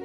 Hi,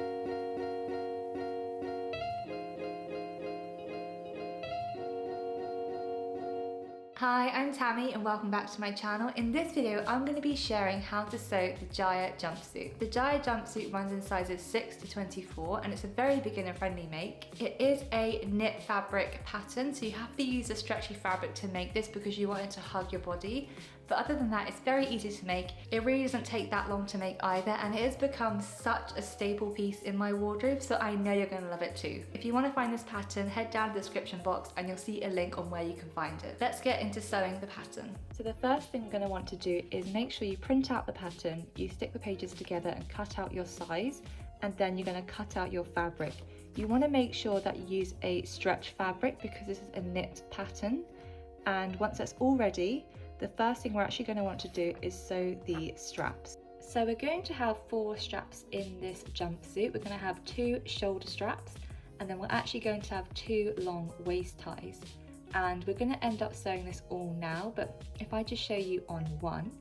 I'm Tammy and welcome back to my channel. In this video, I'm going to be sharing how to sew the Jaya Jumpsuit. The Jaya Jumpsuit runs in sizes 6 to 24 and it's a very beginner friendly make. It is a knit fabric pattern, so you have to use a stretchy fabric to make this because you want it to hug your body. But other than that, it's very easy to make. It really doesn't take that long to make either, and it has become such a staple piece in my wardrobe, so I know you're gonna love it too. If you wanna find this pattern, head down to the description box and you'll see a link on where you can find it. Let's get into sewing the pattern. So the first thing you're gonna want to do is make sure you print out the pattern, you stick the pages together and cut out your size, and then you're gonna cut out your fabric. You wanna make sure that you use a stretch fabric because this is a knit pattern. And once that's all ready, the first thing we're actually going to want to do is sew the straps. So we're going to have 4 straps in this jumpsuit. We're going to have 2 shoulder straps, and then we're actually going to have 2 long waist ties. And we're going to end up sewing this all now, but if I just show you on one,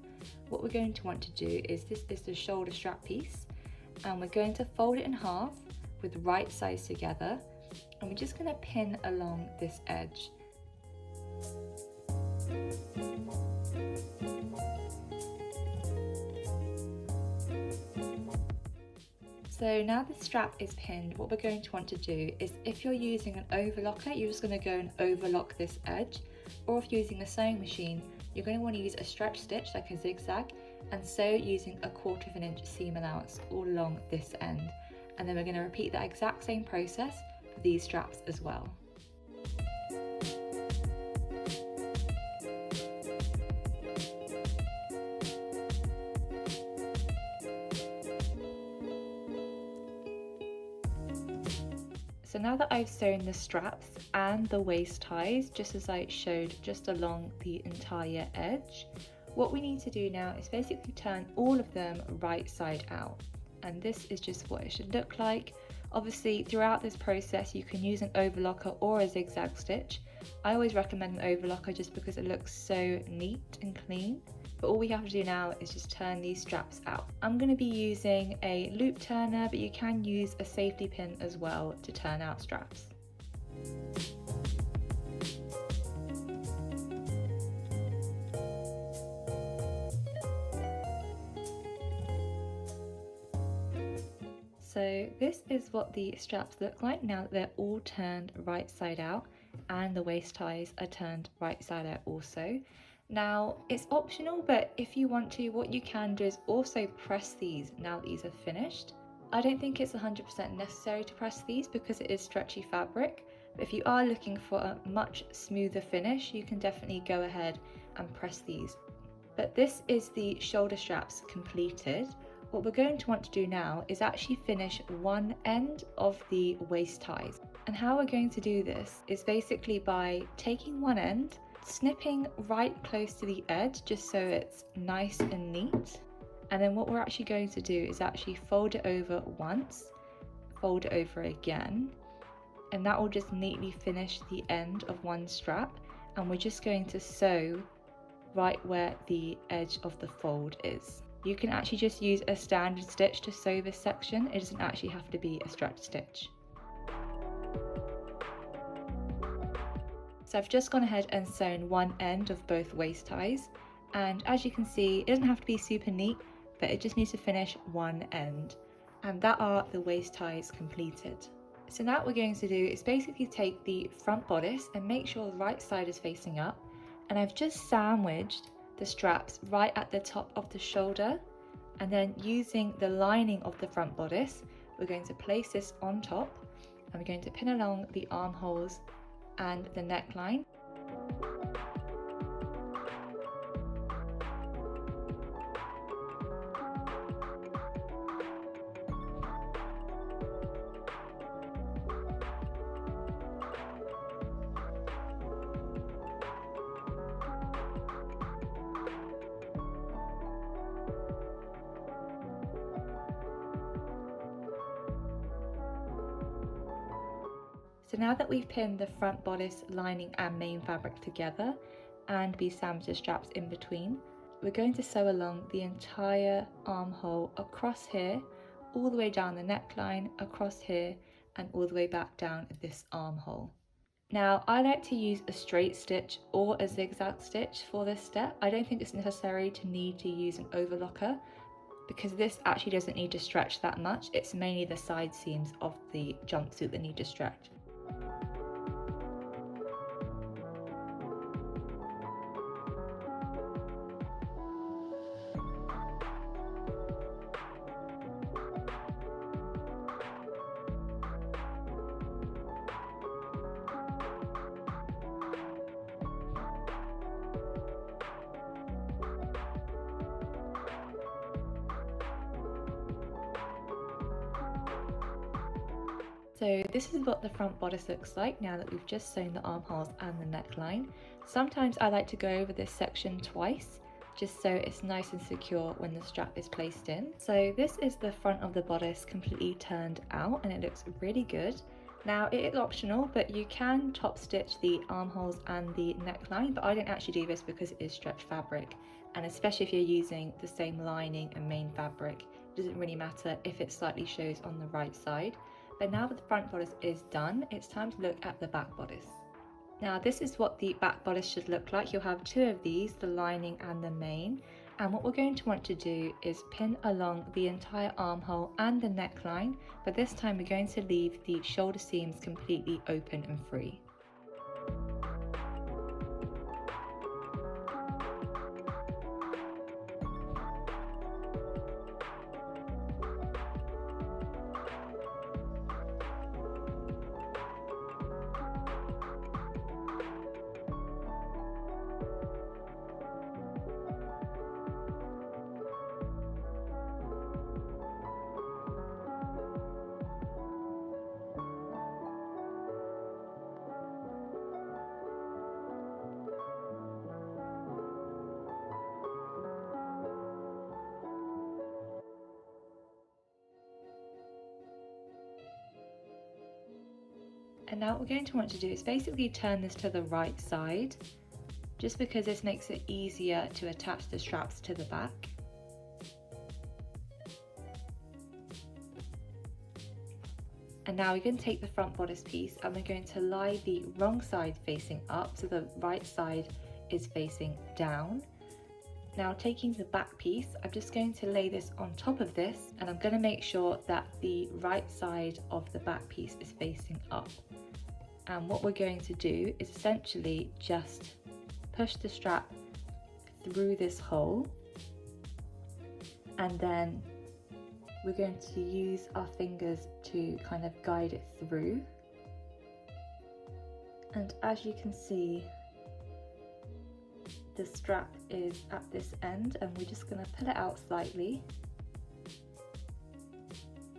what we're going to want to do is, this is the shoulder strap piece, and we're going to fold it in half with right sides together, and we're just going to pin along this edge. So now the strap is pinned, what we're going to want to do is, if you're using an overlocker, you're just going to go and overlock this edge, or if you're using a sewing machine, you're going to want to use a stretch stitch like a zigzag and sew using a 1/4 inch seam allowance all along this end. And then we're going to repeat that exact same process for these straps as well. So now that I've sewn the straps and the waist ties, just as I showed just along the entire edge, what we need to do now is basically turn all of them right side out. And this is just what it should look like. Obviously, throughout this process, you can use an overlocker or a zigzag stitch. I always recommend an overlocker just because it looks so neat and clean. But all we have to do now is just turn these straps out. I'm going to be using a loop turner, but you can use a safety pin as well to turn out straps. So this is what the straps look like now that they're all turned right side out, and the waist ties are turned right side out also. Now it's optional, but if you want to, what you can do is also press these now that these are finished. I don't think it's 100% necessary to press these because it is stretchy fabric, but if you are looking for a much smoother finish, you can definitely go ahead and press these. But this is the shoulder straps completed. What we're going to want to do now is actually finish one end of the waist ties. And how we're going to do this is basically by taking one end, snipping right close to the edge just so it's nice and neat. And then what we're actually going to do is actually fold it over once, fold it over again, and that will just neatly finish the end of one strap. And we're just going to sew right where the edge of the fold is. You can actually just use a standard stitch to sew this section. It doesn't actually have to be a stretch stitch. So I've just gone ahead and sewn one end of both waist ties, and as you can see, it doesn't have to be super neat, but it just needs to finish one end, and that are the waist ties completed. So now what we're going to do is basically take the front bodice and make sure the right side is facing up, and I've just sandwiched the straps right at the top of the shoulder, and then using the lining of the front bodice, we're going to place this on top, and we're going to pin along the armholes and the neckline. So now that we've pinned the front bodice, lining and main fabric together, and we sandwiched the straps in between, we're going to sew along the entire armhole across here all the way down the neckline, across here, and all the way back down this armhole. Now, I like to use a straight stitch or a zigzag stitch for this step. I don't think it's necessary to use an overlocker because this actually doesn't need to stretch that much. It's mainly the side seams of the jumpsuit that need to stretch. So this is what the front bodice looks like now that we've just sewn the armholes and the neckline. Sometimes I like to go over this section twice, just so it's nice and secure when the strap is placed in. So this is the front of the bodice completely turned out and it looks really good. Now it is optional, but you can top stitch the armholes and the neckline, but I don't actually do this because it is stretch fabric. And especially if you're using the same lining and main fabric, it doesn't really matter if it slightly shows on the right side. But now that the front bodice is done, it's time to look at the back bodice. Now this is what the back bodice should look like. You'll have two of these, the lining and the main. And what we're going to want to do is pin along the entire armhole and the neckline, but this time we're going to leave the shoulder seams completely open and free. And now what we're going to want to do is basically turn this to the right side, just because this makes it easier to attach the straps to the back. And now we're going to take the front bodice piece and we're going to lie the wrong side facing up, so the right side is facing down. Now taking the back piece, I'm just going to lay this on top of this and I'm going to make sure that the right side of the back piece is facing up. And what we're going to do is essentially just push the strap through this hole, and then we're going to use our fingers to kind of guide it through. And as you can see, the strap is at this end and we're just going to pull it out slightly,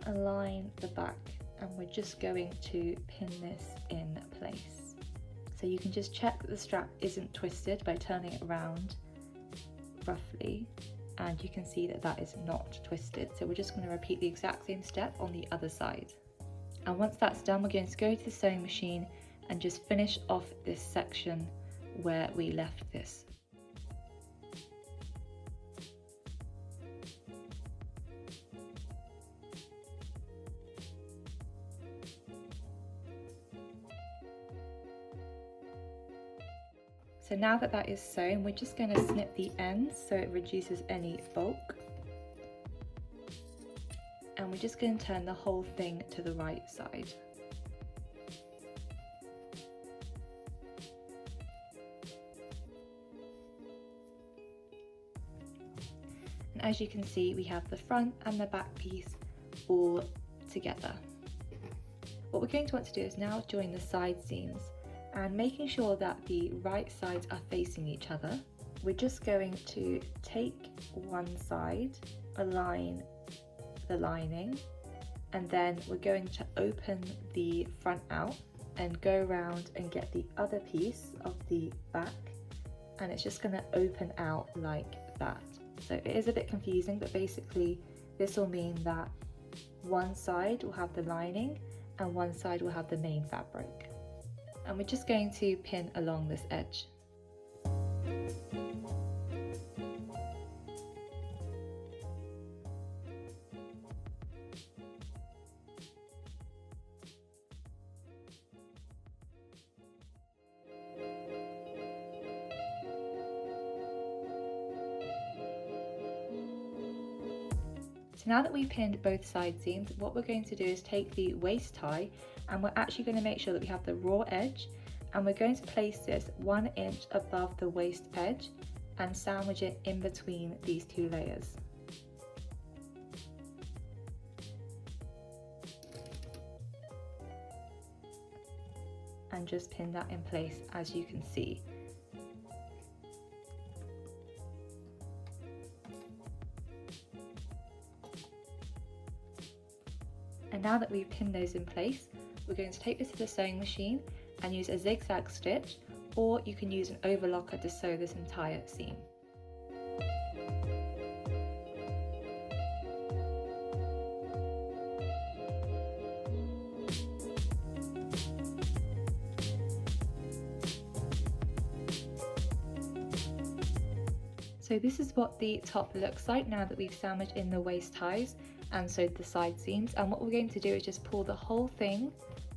align the back, and we're just going to pin this in place. So you can just check that the strap isn't twisted by turning it around roughly, and you can see that that is not twisted. So we're just going to repeat the exact same step on the other side. And once that's done, we're going to go to the sewing machine and just finish off this section where we left this. So now that that is sewn, we're just going to snip the ends so it reduces any bulk. And we're just going to turn the whole thing to the right side. And as you can see, we have the front and the back piece all together. What we're going to want to do is now join the side seams, and making sure that the right sides are facing each other. We're just going to take one side, align the lining, and then we're going to open the front out and go around and get the other piece of the back, and it's just going to open out like that. So it is a bit confusing, but basically this will mean that one side will have the lining and one side will have the main fabric. And we're just going to pin along this edge. now that we've pinned both side seams, what we're going to do is take the waist tie, and we're actually going to make sure that we have the raw edge, and we're going to place this 1 inch above the waist edge and sandwich it in between these two layers. And just pin that in place, as you can see. And now that we've pinned those in place, we're going to take this to the sewing machine and use a zigzag stitch, or you can use an overlocker to sew this entire seam. So this is what the top looks like now that we've sandwiched in the waist ties and sewed the side seams. And what we're going to do is just pull the whole thing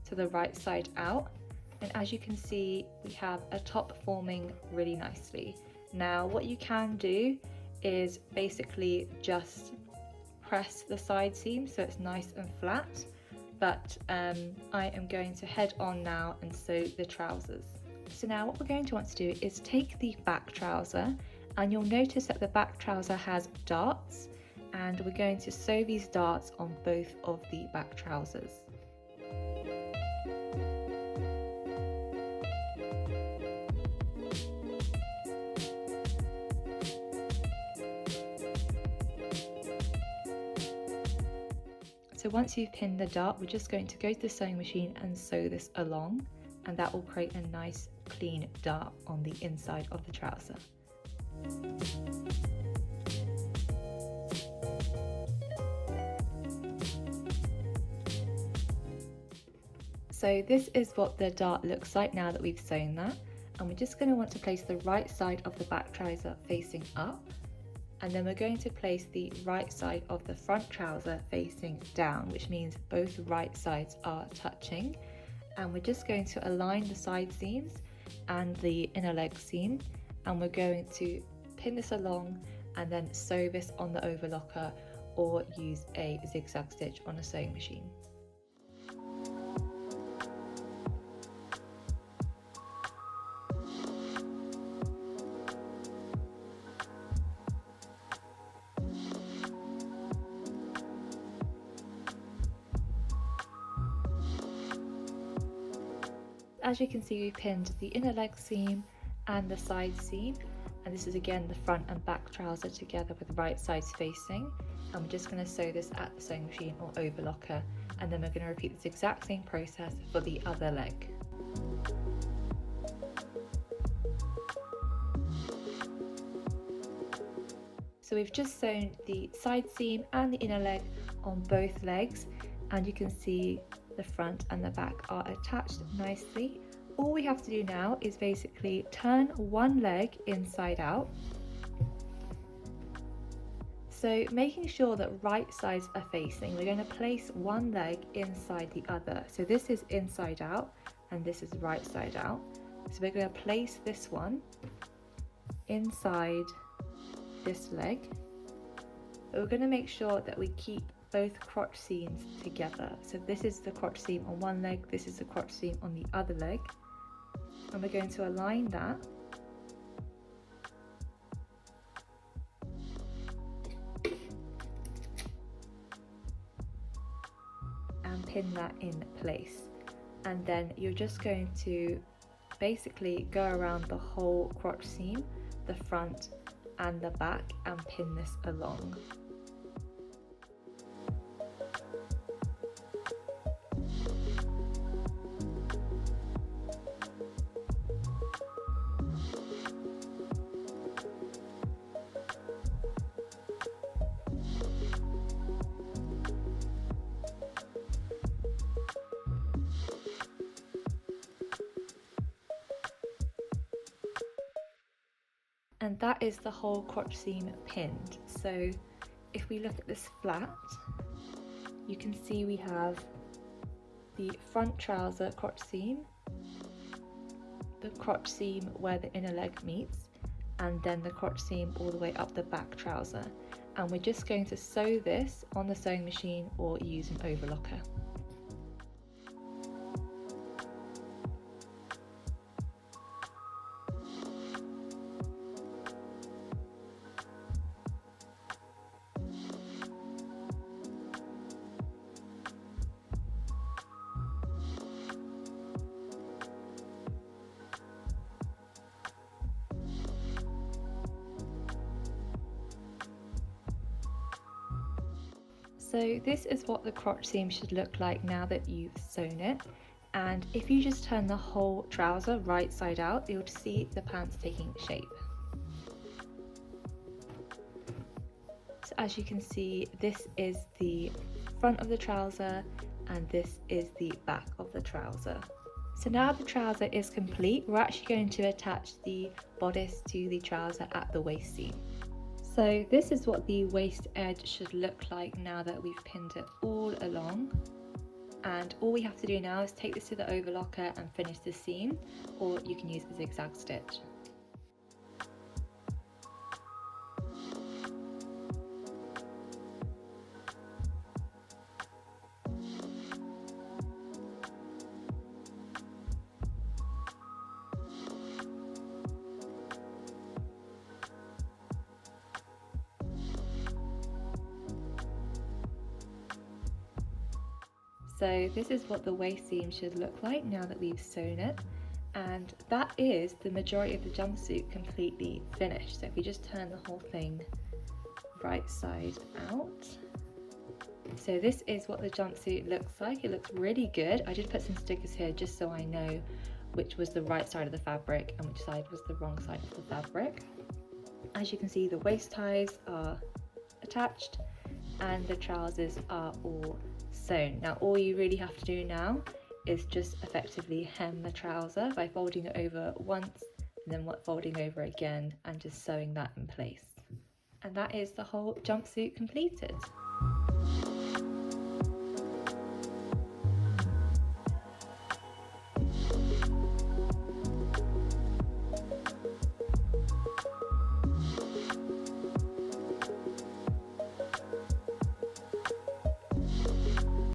to the right side out. And as you can see, we have a top forming really nicely. Now what you can do is basically just press the side seam so it's nice and flat. But I am going to head on now and sew the trousers. So now what we're going to want to do is take the back trouser, and you'll notice that the back trouser has darts, and we're going to sew these darts on both of the back trousers. So once you've pinned the dart, we're just going to go to the sewing machine and sew this along, and that will create a nice clean dart on the inside of the trouser. So this is what the dart looks like now that we've sewn that, and we're just going to want to place the right side of the back trouser facing up, and then we're going to place the right side of the front trouser facing down, which means both right sides are touching. And we're just going to align the side seams and the inner leg seam, and we're going to pin this along and then sew this on the overlocker or use a zigzag stitch on a sewing machine. As you can see, we pinned the inner leg seam and the side seam, and this is again the front and back trouser together with right sides facing, and we're just going to sew this at the sewing machine or overlocker, and then we're going to repeat this exact same process for the other leg. So we've just sewn the side seam and the inner leg on both legs, and you can see the front and the back are attached nicely. All we have to do now is basically turn one leg inside out. So making sure that right sides are facing, we're going to place one leg inside the other. So this is inside out and this is right side out. So we're going to place this one inside this leg. But we're going to make sure that we keep both crotch seams together. So this is the crotch seam on one leg, this is the crotch seam on the other leg, and we're going to align that and pin that in place. And then you're just going to basically go around the whole crotch seam, the front and the back, and pin this along. And that is the whole crotch seam pinned. So if we look at this flat, you can see we have the front trouser crotch seam, the crotch seam where the inner leg meets, and then the crotch seam all the way up the back trouser. and we're just going to sew this on the sewing machine or use an overlocker. So this is what the crotch seam should look like now that you've sewn it, and if you just turn the whole trouser right side out, you'll see the pants taking shape. So as you can see, this is the front of the trouser and this is the back of the trouser. So now the trouser is complete, we're actually going to attach the bodice to the trouser at the waist seam. So this is what the waist edge should look like now that we've pinned it all along. And all we have to do now is take this to the overlocker and finish the seam, or you can use a zigzag stitch. So this is what the waist seam should look like now that we've sewn it, and that is the majority of the jumpsuit completely finished. So if we just turn the whole thing right side out. So this is what the jumpsuit looks like. It looks really good. I did put some stickers here just so I know which was the right side of the fabric and which side was the wrong side of the fabric. As you can see, the waist ties are attached and the trousers are all sewn. Now all you really have to do now is just effectively hem the trouser by folding it over once and then folding over again and just sewing that in place. And that is the whole jumpsuit completed.